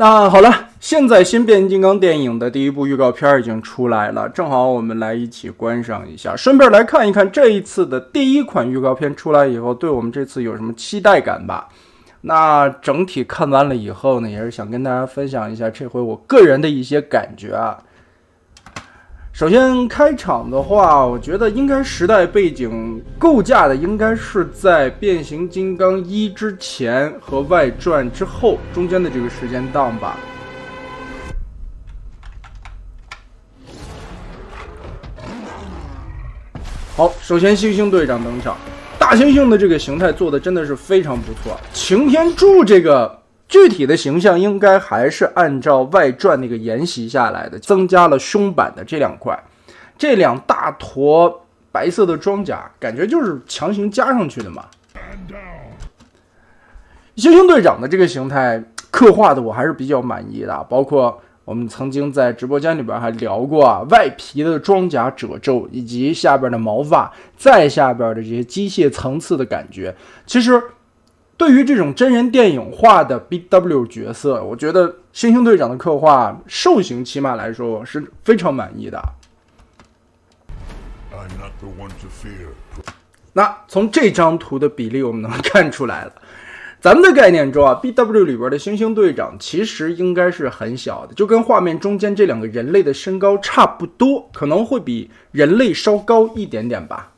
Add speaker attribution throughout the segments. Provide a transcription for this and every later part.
Speaker 1: 那好了，现在新变形金刚电影的第一部预告片已经出来了，正好我们来一起观赏一下，顺便来看一看这一次的第一款预告片出来以后，对我们这次有什么期待感吧。那整体看完了以后呢，也是想跟大家分享一下这回我个人的一些感觉啊。首先开场的话，我觉得应该时代背景构架的应该是在变形金刚1之前和外传之后中间的这个时间档吧。好，首先猩猩队长登场，大猩猩的这个形态做的真的是非常不错。擎天柱这个具体的形象应该还是按照外传那个沿袭下来的，增加了胸板的这两块，这两大坨白色的装甲，感觉就是强行加上去的嘛。猩猩队长的这个形态刻画的我还是比较满意的，包括我们曾经在直播间里边还聊过外皮的装甲褶皱，以及下边的毛发，再下边的这些机械层次的感觉。其实对于这种真人电影化的 BW 角色，我觉得猩猩队长的刻画兽形起码来说是非常满意的。那从这张图的比例我们能看出来了，咱们的概念中啊 BW 里边的猩猩队长其实应该是很小的，就跟画面中间这两个人类的身高差不多，可能会比人类稍高一点点吧。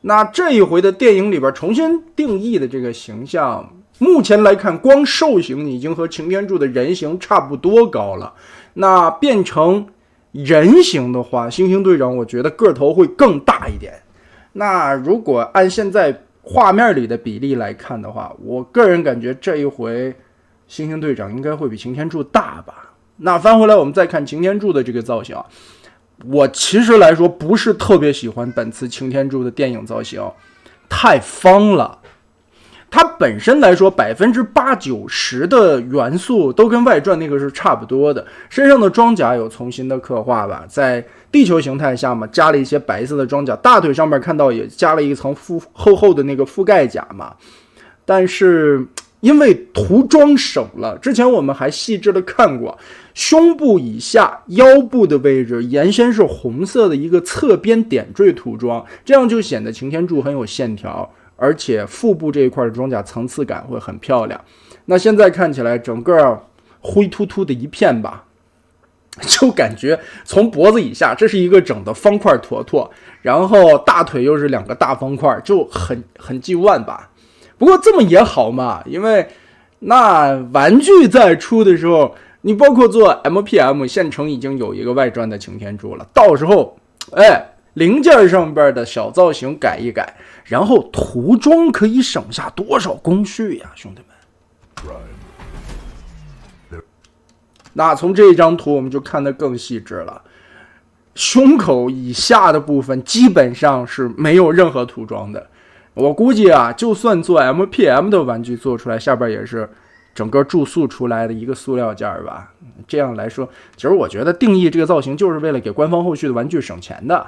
Speaker 1: 那这一回的电影里边重新定义的这个形象，目前来看光兽形已经和擎天柱的人形差不多高了，那变成人形的话，猩猩队长我觉得个头会更大一点。那如果按现在画面里的比例来看的话，我个人感觉这一回猩猩队长应该会比擎天柱大吧。那翻回来我们再看擎天柱的这个造型，我其实来说不是特别喜欢本次擎天柱的电影造型，太方了。它本身来说80%-90%的元素都跟外传那个是差不多的，身上的装甲有重新的刻画吧，在地球形态下嘛，加了一些白色的装甲，大腿上面看到也加了一层厚厚的那个覆盖甲嘛。但是因为涂装省了，之前我们还细致的看过，胸部以下腰部的位置原先是红色的一个侧边点缀涂装，这样就显得擎天柱很有线条，而且腹部这一块的装甲层次感会很漂亮。那现在看起来整个灰突突的一片吧，就感觉从脖子以下这是一个整的方块坨坨，然后大腿又是两个大方块，就很G1吧。不过这么也好嘛，因为那玩具在出的时候，你包括做 MPM 现成已经有一个外传的擎天柱了，到时候零件上边的小造型改一改，然后涂装可以省下多少工序呀，兄弟们。那从这张图我们就看得更细致了，胸口以下的部分基本上是没有任何涂装的。我估计啊，就算做 MPM 的玩具做出来，下边也是整个注塑出来的一个塑料件吧。这样来说，其实我觉得定义这个造型就是为了给官方后续的玩具省钱的。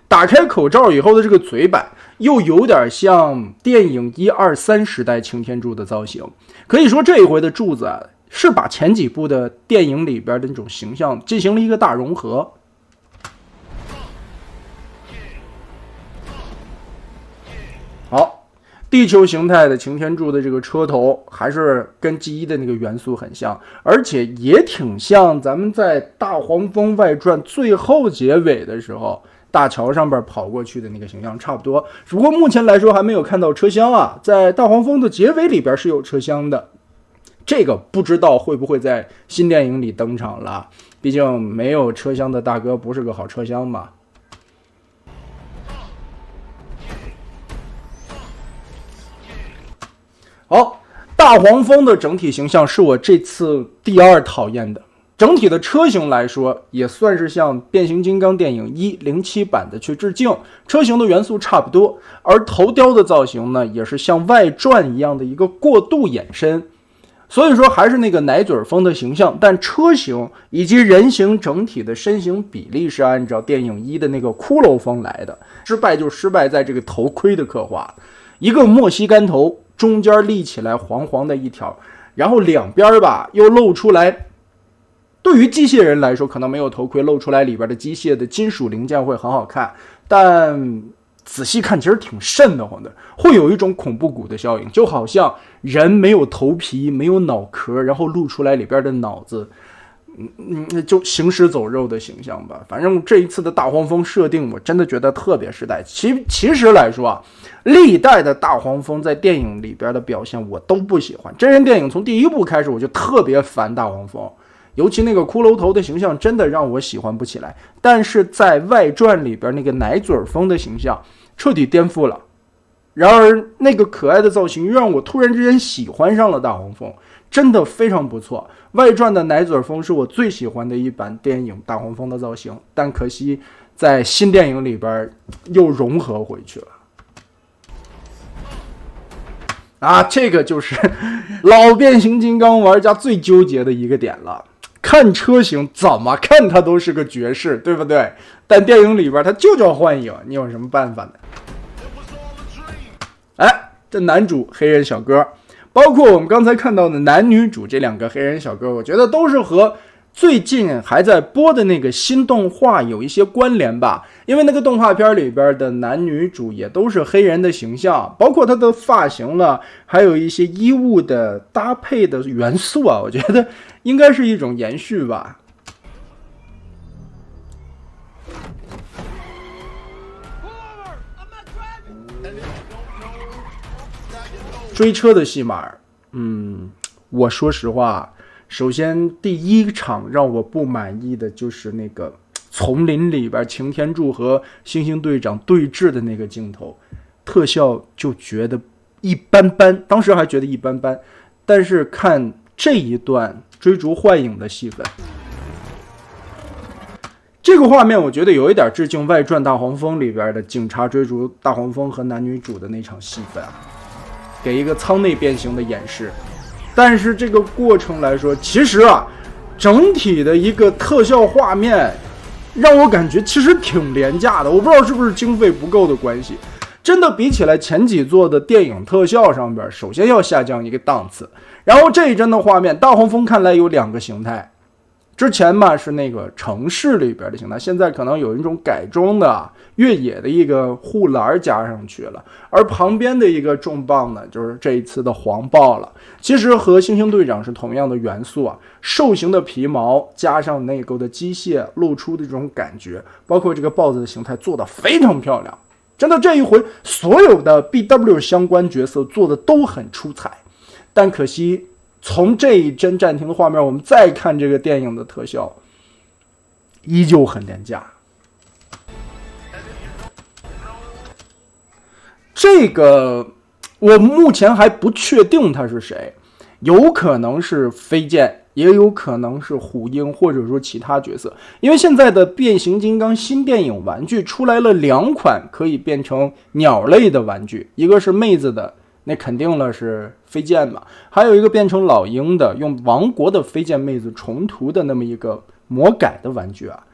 Speaker 1: 打开口罩以后的这个嘴板又有点像电影1、2、3时代擎天柱的造型，可以说这一回的柱子啊，是把前几部的电影里边的那种形象进行了一个大融合。好，地球形态的擎天柱的这个车头还是跟 G1 的那个元素很像，而且也挺像咱们在大黄蜂外传最后结尾的时候大桥上边跑过去的那个形象差不多。只不过目前来说还没有看到车厢啊，在大黄蜂的结尾里边是有车厢的，这个不知道会不会在新电影里登场了，毕竟没有车厢的大哥不是个好车厢嘛。好，大黄蜂的整体形象是我这次第二讨厌的。整体的车型来说，也算是向变形金刚电影107版的去致敬，车型的元素差不多，而头雕的造型呢，也是像外传一样的一个过度延伸。所以说还是那个奶嘴风的形象，但车型以及人形整体的身形比例是按照电影1的那个骷髅风来的。失败就失败在这个头盔的刻画，一个墨西干头中间立起来黄黄的一条，然后两边吧又露出来。对于机械人来说，可能没有头盔露出来里边的机械的金属零件会很好看，但仔细看其实挺瘆得慌的，会有一种恐怖谷的效应，就好像人没有头皮没有脑壳，然后露出来里边的脑子，就行尸走肉的形象吧。反正这一次的大黄蜂设定我真的觉得特别时代。其实来说啊，历代的大黄蜂在电影里边的表现我都不喜欢，真人电影从第一部开始我就特别烦大黄蜂，尤其那个骷髅头的形象真的让我喜欢不起来。但是在外传里边那个奶嘴蜂的形象彻底颠覆了，然而那个可爱的造型让我突然之间喜欢上了大黄蜂，真的非常不错。外传的奶嘴蜂是我最喜欢的一版电影大黄蜂的造型，但可惜在新电影里边又融合回去了啊，这个就是老变形金刚玩家最纠结的一个点了。看车型怎么看它都是个绝世，对不对？但电影里边它就叫幻影，你有什么办法呢？哎，这男主黑人小哥，包括我们刚才看到的男女主这两个黑人小哥，我觉得都是和最近还在播的那个新动画有一些关联吧。因为那个动画片里边的男女主也都是黑人的形象，包括他的发型了，还有一些衣物的搭配的元素啊，我觉得应该是一种延续吧。追车的戏码，我说实话，首先第一场让我不满意的就是那个丛林里边擎天柱和猩猩队长对峙的那个镜头，特效就觉得一般般，当时还觉得一般般，但是看这一段追逐幻影的戏份，这个画面我觉得有一点致敬外传大黄蜂里边的警察追逐大黄蜂和男女主的那场戏份啊，给一个舱内变形的演示。但是这个过程来说，其实啊，整体的一个特效画面让我感觉其实挺廉价的，我不知道是不是经费不够的关系，真的比起来前几座的电影特效上边，首先要下降一个档次。然后这一帧的画面，大黄蜂看来有两个形态，之前嘛是那个城市里边的形态，现在可能有一种改装的越野的一个护栏加上去了，而旁边的一个重磅呢，就是这一次的黄豹了。其实和猩猩队长是同样的元素啊，兽形的皮毛加上内构的机械露出的这种感觉，包括这个豹子的形态做得非常漂亮。真的这一回所有的 BW 相关角色做的都很出彩，但可惜从这一帧暂停的画面我们再看这个电影的特效依旧很廉价。这个我目前还不确定他是谁，有可能是飞剑，也有可能是虎鹰，或者说其他角色。因为现在的变形金刚新电影玩具出来了2款可以变成鸟类的玩具，一个是妹子的，那肯定了是飞剑嘛，还有一个变成老鹰的，用王国的飞剑妹子重涂的那么一个魔改的玩具啊。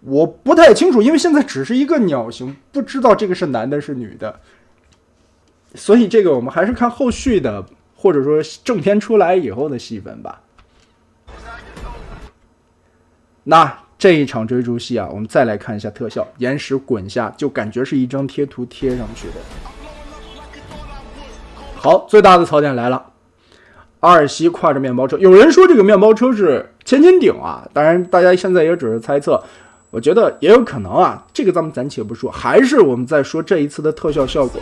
Speaker 1: 我不太清楚，因为现在只是一个鸟形，不知道这个是男的是女的，所以这个我们还是看后续的，或者说正片出来以后的戏份吧。那这一场追逐戏啊，我们再来看一下特效，岩石滚下就感觉是一张贴图贴上去的。好，最大的槽点来了，阿尔西挎着面包车，有人说这个面包车是千斤顶啊，当然大家现在也只是猜测，我觉得也有可能啊，这个咱们暂且不说，还是我们再说这一次的特效效果。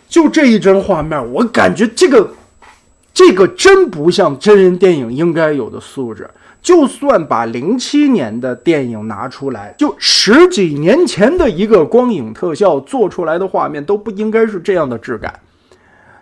Speaker 1: 就这一帧画面，我感觉这个真不像真人电影应该有的素质。就算把07年的电影拿出来，就10几年前的一个光影特效做出来的画面都不应该是这样的质感。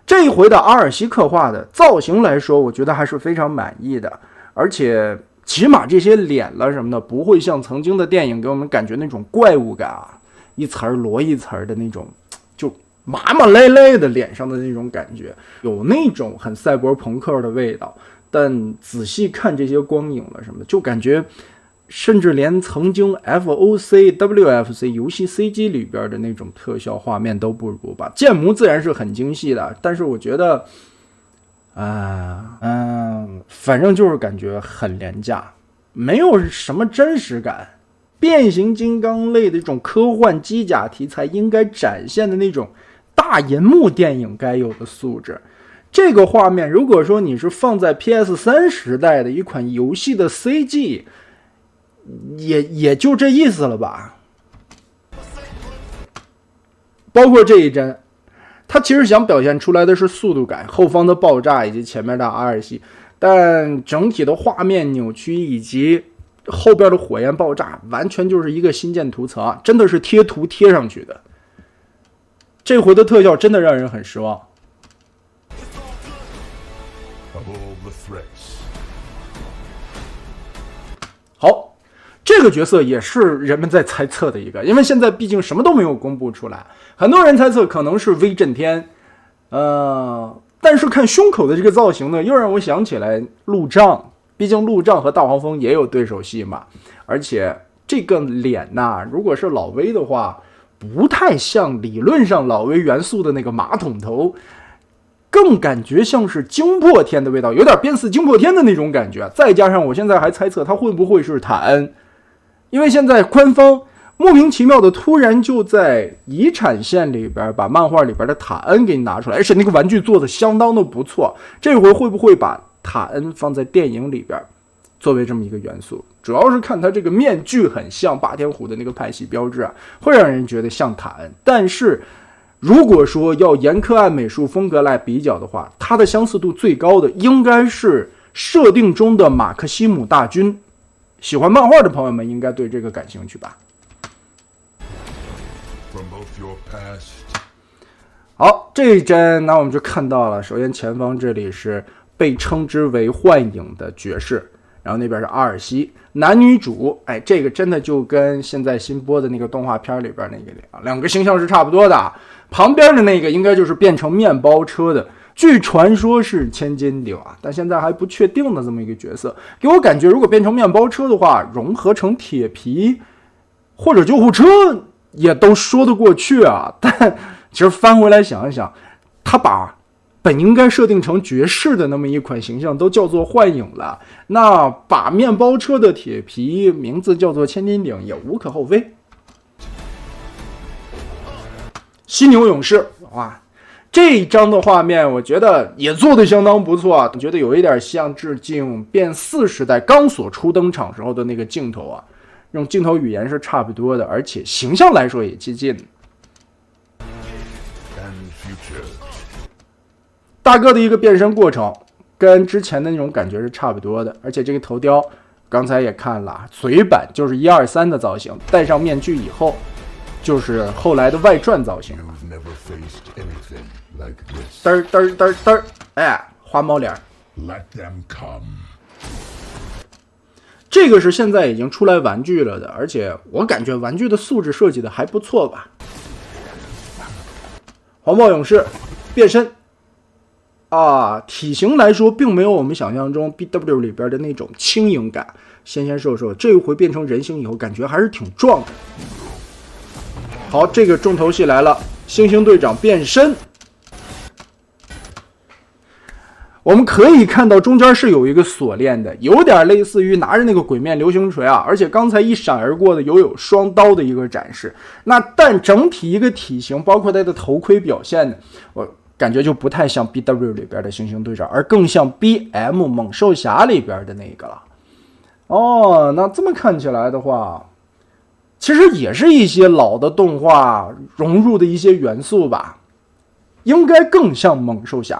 Speaker 1: 这一回的阿尔西刻画的造型来说，我觉得还是非常满意的，而且起码这些脸了什么的不会像曾经的电影给我们感觉那种怪物感啊，一层摞一层的那种就麻麻咧咧的脸上的那种感觉，有那种很赛博朋克的味道。但仔细看这些光影了什么的，就感觉甚至连曾经 FOC、WFC 游戏 CG 里边的那种特效画面都不如吧。建模自然是很精细的，但是我觉得，反正就是感觉很廉价，没有什么真实感。变形金刚类的这种科幻机甲题材应该展现的那种大银幕电影该有的素质。这个画面如果说你是放在 PS3 时代的一款游戏的 CG， 也就这意思了吧。包括这一帧，它其实想表现出来的是速度感，后方的爆炸以及前面的 RC， 但整体的画面扭曲以及后边的火焰爆炸完全就是一个新建图层，真的是贴图贴上去的。这回的特效真的让人很失望。好，这个角色也是人们在猜测的一个，因为现在毕竟什么都没有公布出来，很多人猜测可能是威震天，但是看胸口的这个造型呢，又让我想起来陆障，毕竟陆障和大黄蜂也有对手戏嘛，而且这个脸呐，如果是老威的话，不太像理论上老威元素的那个马桶头，更感觉像是惊破天的味道，有点变似惊破天的那种感觉。再加上我现在还猜测他会不会是塔恩，因为现在官方莫名其妙的突然就在遗产线里边把漫画里边的塔恩给拿出来，而且那个玩具做的相当的不错。这回会不会把塔恩放在电影里边作为这么一个元素？主要是看他这个面具很像霸天虎的那个派系标志啊，会让人觉得像塔恩。但是如果说要严苛按美术风格来比较的话，它的相似度最高的应该是设定中的马克西姆大军。喜欢漫画的朋友们应该对这个感兴趣吧。好，这一帧那我们就看到了，首先前方这里是被称之为幻影的爵士，然后那边是阿尔西，男女主，这个真的就跟现在新播的那个动画片里边那个两个形象是差不多的。旁边的那个应该就是变成面包车的，据传说是千金顶啊，但现在还不确定的这么一个角色，给我感觉如果变成面包车的话，融合成铁皮或者救护车也都说得过去啊。但其实翻回来想一想，他把本应该设定成爵士的那么一款形象都叫做幻影了，那把面包车的铁皮名字叫做千金顶也无可厚非。犀牛勇士，哇，这一张的画面我觉得也做得相当不错，觉得有一点像致敬变4时代钢索初登场时候的那个镜头啊，用镜头语言是差不多的，而且形象来说也接近。大哥的一个变身过程跟之前的那种感觉是差不多的，而且这个头雕刚才也看了，嘴版就是123的造型，戴上面具以后就是后来的外传造型，嘚嘚嘚嘚，花猫脸。这个是现在已经出来玩具了的，而且我感觉玩具的素质设计的还不错吧。黄豹勇士变身啊，体型来说并没有我们想象中 BW 里边的那种轻盈感，纤纤瘦瘦，这一回变成人形以后感觉还是挺壮的。好，这个重头戏来了，猩猩队长变身。我们可以看到中间是有一个锁链的，有点类似于拿着那个鬼面流星锤啊，而且刚才一闪而过的有双刀的一个展示。那但整体一个体型，包括他的头盔表现呢，我感觉就不太像 BW 里边的猩猩队长，而更像 BM 猛兽侠里边的那个了。哦，那这么看起来的话，其实也是一些老的动画融入的一些元素吧，应该更像猛兽侠。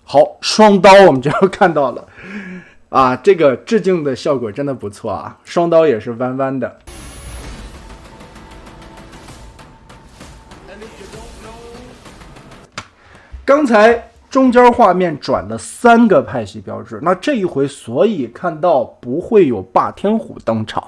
Speaker 1: 好，双刀我们就要看到了啊，这个致敬的效果真的不错啊，双刀也是弯弯的。刚才中间画面转了3个派系标志，那这一回所以看到不会有霸天虎登场，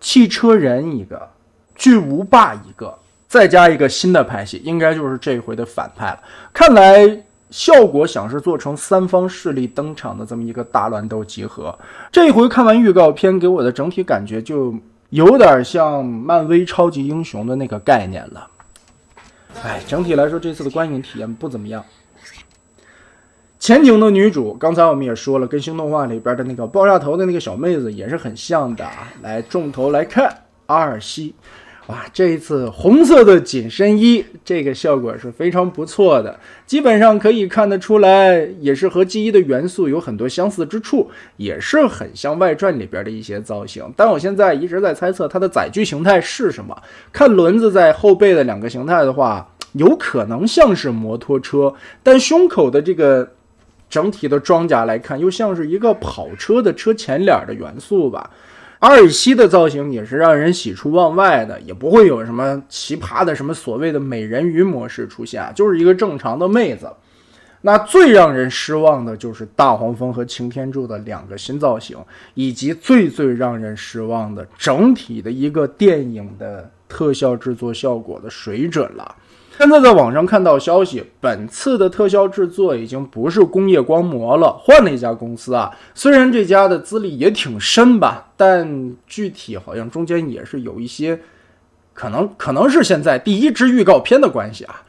Speaker 1: 汽车人一个，巨无霸一个，再加一个新的派系，应该就是这一回的反派了。看来效果想是做成三方势力登场的这么一个大乱斗集合。这回看完预告片，给我的整体感觉就有点像漫威超级英雄的那个概念了。整体来说这次的观影体验不怎么样。前景的女主，刚才我们也说了，跟新动画里边的那个爆炸头的那个小妹子也是很像的啊。来，重头来看阿尔西，哇，这一次红色的紧身衣，这个效果是非常不错的，基本上可以看得出来，也是和 G1 的元素有很多相似之处，也是很像外传里边的一些造型。但我现在一直在猜测它的载具形态是什么，看轮子在后背的两个形态的话，有可能像是摩托车，但胸口的这个整体的装甲来看，又像是一个跑车的车前脸的元素吧。阿尔西的造型也是让人喜出望外的，也不会有什么奇葩的什么所谓的美人鱼模式出现，就是一个正常的妹子。那最让人失望的就是大黄蜂和擎天柱的两个新造型，以及最让人失望的整体的一个电影的特效制作效果的水准了。现在在网上看到消息，本次的特效制作已经不是工业光魔了，换了一家公司啊。虽然这家的资历也挺深吧，但具体好像中间也是有一些可能是现在第一支预告片的关系啊，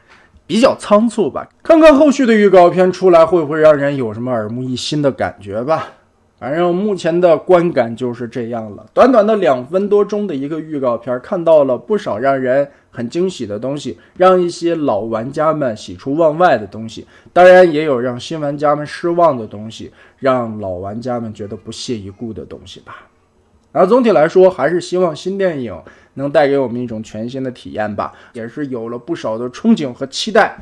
Speaker 1: 比较仓促吧。看看后续的预告片出来会不会让人有什么耳目一新的感觉吧。反正目前的观感就是这样了，短短的2分多钟的一个预告片，看到了不少让人很惊喜的东西，让一些老玩家们喜出望外的东西，当然也有让新玩家们失望的东西，让老玩家们觉得不屑一顾的东西吧。然后总体来说，还是希望新电影能带给我们一种全新的体验吧，也是有了不少的憧憬和期待，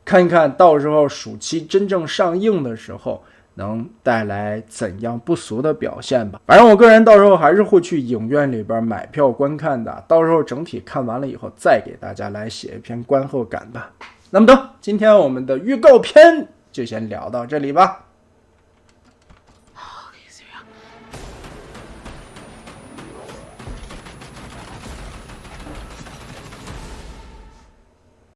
Speaker 1: 看一看到时候暑期真正上映的时候能带来怎样不俗的表现吧。反正我个人到时候还是会去影院里边买票观看的，到时候整体看完了以后再给大家来写一篇观后感吧。那么的，今天我们的预告片就先聊到这里吧。